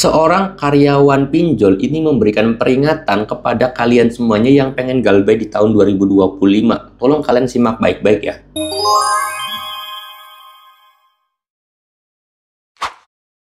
Seorang karyawan pinjol ini memberikan peringatan kepada kalian semuanya yang pengen galbay di tahun 2025. Tolong kalian simak baik-baik ya.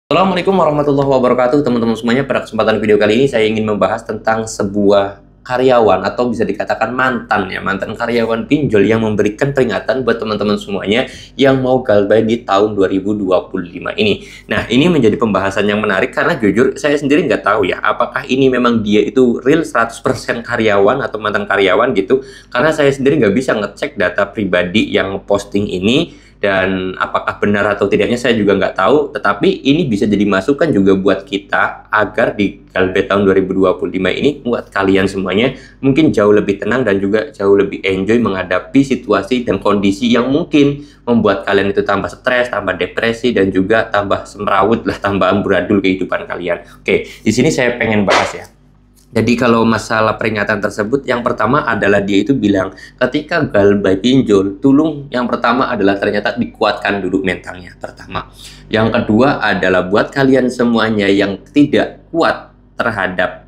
Assalamualaikum warahmatullahi wabarakatuh teman-teman semuanya. Pada kesempatan video kali ini saya ingin membahas tentang sebuah karyawan atau bisa dikatakan mantan karyawan pinjol yang memberikan peringatan buat teman-teman semuanya yang mau galbay di tahun 2025 ini. Nah, ini menjadi pembahasan yang menarik karena jujur saya sendiri nggak tahu ya apakah ini memang dia itu real 100% karyawan atau mantan karyawan gitu, karena saya sendiri nggak bisa ngecek data pribadi yang posting ini. Dan apakah benar atau tidaknya saya juga nggak tahu, tetapi ini bisa jadi masukan juga buat kita agar di galbay tahun 2025 ini buat kalian semuanya mungkin jauh lebih tenang dan juga jauh lebih enjoy menghadapi situasi dan kondisi yang mungkin membuat kalian itu tambah stres, tambah depresi, dan juga tambah semrawut lah, tambah amburadul kehidupan kalian. Oke, di sini saya pengen bahas ya. Jadi kalau masalah peringatan tersebut, yang pertama adalah dia itu bilang ketika galbay pinjol, tolong yang pertama adalah ternyata dikuatkan dulu mentalnya pertama. Yang kedua adalah buat kalian semuanya yang tidak kuat terhadap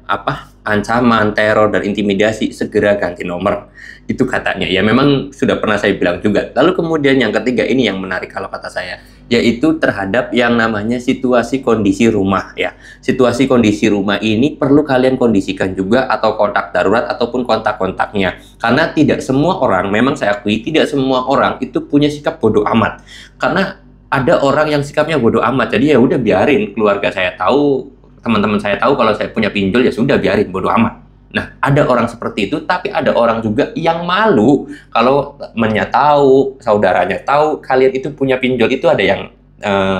ancaman, teror, dan intimidasi, segera ganti nomor. Itu katanya. Ya memang sudah pernah saya bilang juga. Lalu kemudian yang ketiga ini yang menarik kalau kata saya, yaitu terhadap yang namanya situasi kondisi rumah ya. Situasi kondisi rumah ini perlu kalian kondisikan juga, atau kontak darurat ataupun kontak-kontaknya. Karena tidak semua orang, memang saya akui tidak semua orang itu punya sikap bodoh amat. Karena ada orang yang sikapnya bodoh amat. Jadi ya udah biarin keluarga saya tahu, teman-teman saya tahu kalau saya punya pinjol, ya sudah biarin bodoh amat. Nah, ada orang seperti itu, tapi ada orang juga yang malu kalau temannya tahu, saudaranya tahu kalian itu punya pinjol. Itu ada yang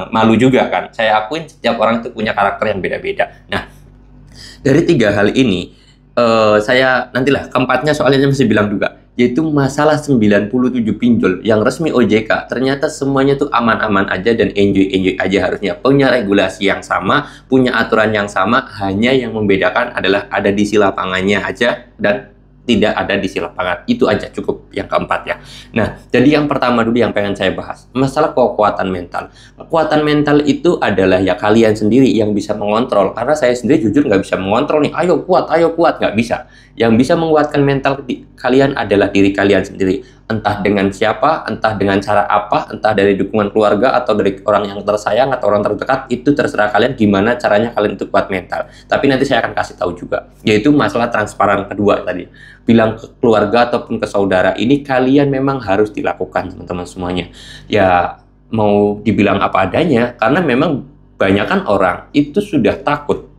malu juga kan. Saya akuin setiap orang itu punya karakter yang beda-beda. Nah, dari tiga hal ini saya nantilah keempatnya soalnya masih bilang juga, yaitu masalah 97 pinjol yang resmi OJK ternyata semuanya tuh aman-aman aja dan enjoy-enjoy aja, harusnya punya regulasi yang sama, punya aturan yang sama, hanya yang membedakan adalah ada di si lapangannya aja dan tidak ada di si lapangan. Itu aja cukup yang keempat ya. Nah, jadi yang pertama dulu yang pengen saya bahas, masalah kekuatan mental. Kekuatan mental itu adalah ya kalian sendiri yang bisa mengontrol, karena saya sendiri jujur nggak bisa mengontrol nih, ayo kuat, nggak bisa. Yang bisa menguatkan mental kalian adalah diri kalian sendiri. Entah dengan siapa, entah dengan cara apa, entah dari dukungan keluarga atau dari orang yang tersayang atau orang terdekat, itu terserah kalian gimana caranya kalian itu kuat mental. Tapi nanti saya akan kasih tahu juga, yaitu masalah transparan kedua tadi. Bilang ke keluarga ataupun ke saudara, ini kalian memang harus dilakukan teman-teman semuanya. Ya mau dibilang apa adanya, karena memang banyakan orang itu sudah takut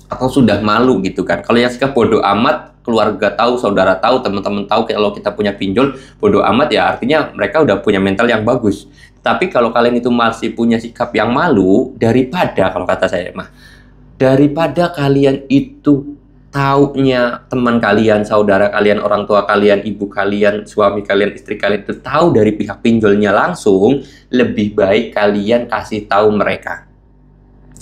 atau sudah malu gitu kan. Kalau yang sikap bodoh amat, keluarga tahu, saudara tahu, teman-teman tahu kalau kita punya pinjol, bodoh amat ya artinya mereka udah punya mental yang bagus. Tapi kalau kalian itu masih punya sikap yang malu, daripada kalau kata saya mah, daripada kalian itu taunya teman kalian, saudara kalian, orang tua kalian, ibu kalian, suami kalian, istri kalian itu tahu dari pihak pinjolnya langsung, lebih baik kalian kasih tahu mereka.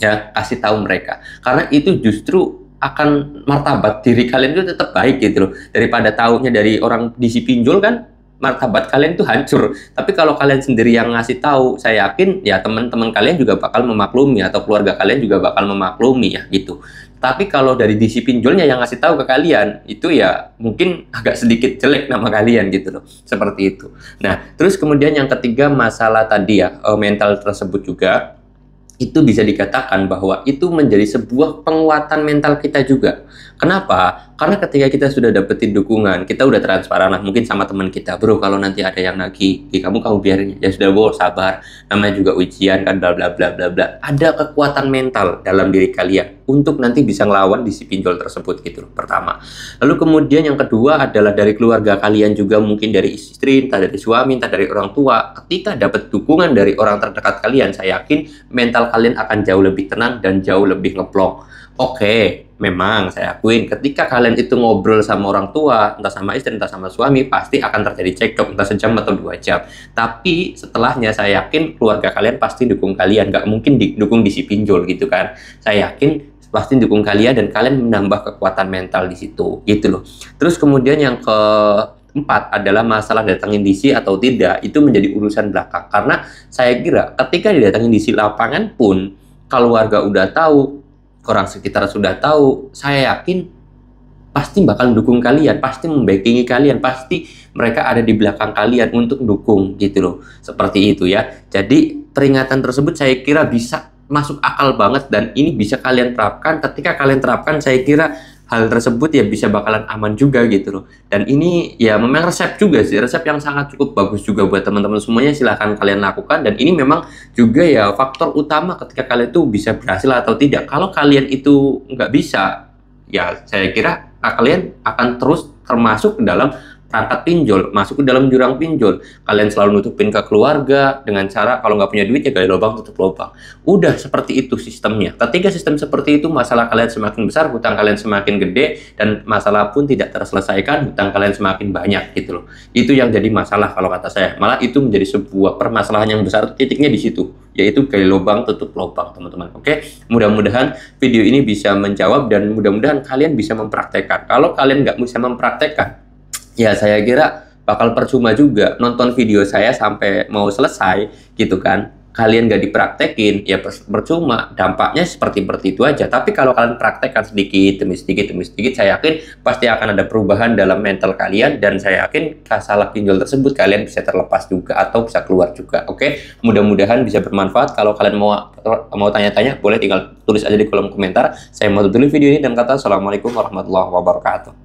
Ya, kasih tahu mereka. Karena itu justru akan martabat diri kalian itu tetap baik gitu loh. Daripada taunya dari orang di si pinjol kan, martabat kalian itu hancur. Tapi kalau kalian sendiri yang ngasih tahu, saya yakin ya teman-teman kalian juga bakal memaklumi, atau keluarga kalian juga bakal memaklumi ya gitu. Tapi kalau dari di si pinjolnya yang ngasih tahu ke kalian, itu ya mungkin agak sedikit jelek nama kalian gitu loh. Seperti itu. Nah, terus kemudian yang ketiga masalah tadi ya, mental tersebut juga, itu bisa dikatakan bahwa itu menjadi sebuah penguatan mental kita juga. Kenapa? Karena ketika kita sudah dapetin dukungan, kita udah transparan lah mungkin sama teman kita, bro kalau nanti ada yang nagih, kamu biarin ya sudah, bro sabar, namanya juga ujian kan, bla bla bla bla bla. Ada kekuatan mental dalam diri kalian untuk nanti bisa ngelawan di si pinjol tersebut gitu loh, pertama. Lalu kemudian yang kedua adalah dari keluarga kalian juga, mungkin dari istri, entah dari suami, entah dari orang tua. Ketika dapat dukungan dari orang terdekat kalian, saya yakin mental kalian akan jauh lebih tenang dan jauh lebih ngeplong. Oke, memang saya akuin ketika kalian itu ngobrol sama orang tua, entah sama istri, entah sama suami, pasti akan terjadi cekcok, entah sejam atau 2 jam. Tapi setelahnya saya yakin keluarga kalian pasti dukung kalian, nggak mungkin dukung di si pinjol gitu kan. Saya yakin pasti dukung kalian dan kalian menambah kekuatan mental di situ gitu loh. Terus kemudian yang keempat adalah masalah datangin DC atau tidak, itu menjadi urusan belakang. Karena saya kira ketika didatangin DC lapangan pun, keluarga udah tahu, orang sekitar sudah tahu, saya yakin pasti bakal dukung kalian, pasti membackingi kalian, pasti mereka ada di belakang kalian untuk dukung gitu loh. Seperti itu ya. Jadi peringatan tersebut saya kira bisa masuk akal banget dan ini bisa kalian terapkan. Ketika kalian terapkan, saya kira hal tersebut ya bisa bakalan aman juga gitu loh. Dan ini ya memang resep juga sih, resep yang sangat cukup bagus juga buat teman-teman semuanya. Silahkan kalian lakukan dan ini memang juga ya faktor utama ketika kalian tuh bisa berhasil atau tidak. Kalau kalian itu nggak bisa, ya saya kira kalian akan terus termasuk ke dalam perangkat pinjol, masuk ke dalam jurang pinjol. Kalian selalu nutupin ke keluarga dengan cara kalau nggak punya duit ya gali lubang tutup lubang. Udah seperti itu sistemnya. Ketika sistem seperti itu, masalah kalian semakin besar, hutang kalian semakin gede, dan masalah pun tidak terselesaikan, hutang kalian semakin banyak gitu loh. Itu yang jadi masalah kalau kata saya. Malah itu menjadi sebuah permasalahan yang besar, titiknya di situ, yaitu gali lubang tutup lubang, teman-teman. Oke, mudah-mudahan video ini bisa menjawab dan mudah-mudahan kalian bisa mempraktekkan. Kalau kalian nggak bisa mempraktekkan, ya saya kira bakal percuma juga nonton video saya sampai mau selesai gitu kan. Kalian nggak dipraktekin, ya percuma. Dampaknya seperti itu aja. Tapi kalau kalian praktekkan sedikit demi sedikit demi sedikit, saya yakin pasti akan ada perubahan dalam mental kalian. Dan saya yakin masalah pinjol tersebut kalian bisa terlepas juga atau bisa keluar juga. Oke, mudah-mudahan bisa bermanfaat. Kalau kalian mau tanya-tanya, boleh tinggal tulis aja di kolom komentar. Saya mau tutup video ini dan kata assalamualaikum warahmatullahi wabarakatuh.